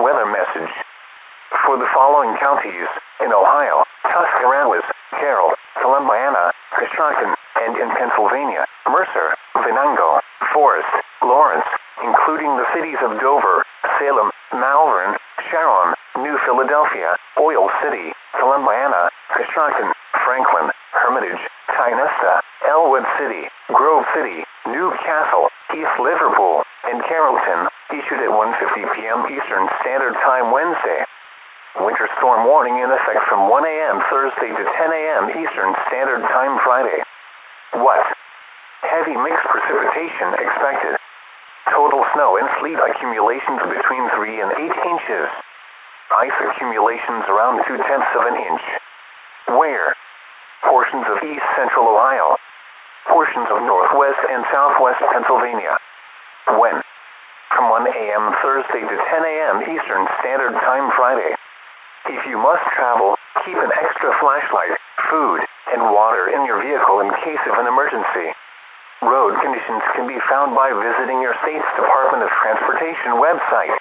weather message. For the following counties in Ohio: Tuscarawas, Carroll, Columbiana, Coshocton, and in Pennsylvania, Mercer, Venango, Forest, Lawrence, including the cities of Dover, Salem, Malvern, Sharon, New Philadelphia, Oil City, Columbiana, Coshocton, Franklin, Hermitage, Tionesta, Elwood City, Grove City, Newcastle, East Liverpool, and Carrollton, issued at 1:50 p.m. Eastern Standard Time Wednesday. Winter storm warning in effect from 1 a.m. Thursday to 10 a.m. Eastern Standard Time Friday. What? Heavy mixed precipitation expected. Total snow and sleet accumulations between 3 and 8 inches. Ice accumulations around 0.2 of an inch. Where? Portions of east central Ohio. Portions of northwest and southwest Pennsylvania. When? From 1 a.m. Thursday to 10 a.m. Eastern Standard Time Friday. If you must travel, keep an extra flashlight, food, and water in your vehicle in case of an emergency. Road conditions can be found by visiting your state's Department of Transportation website.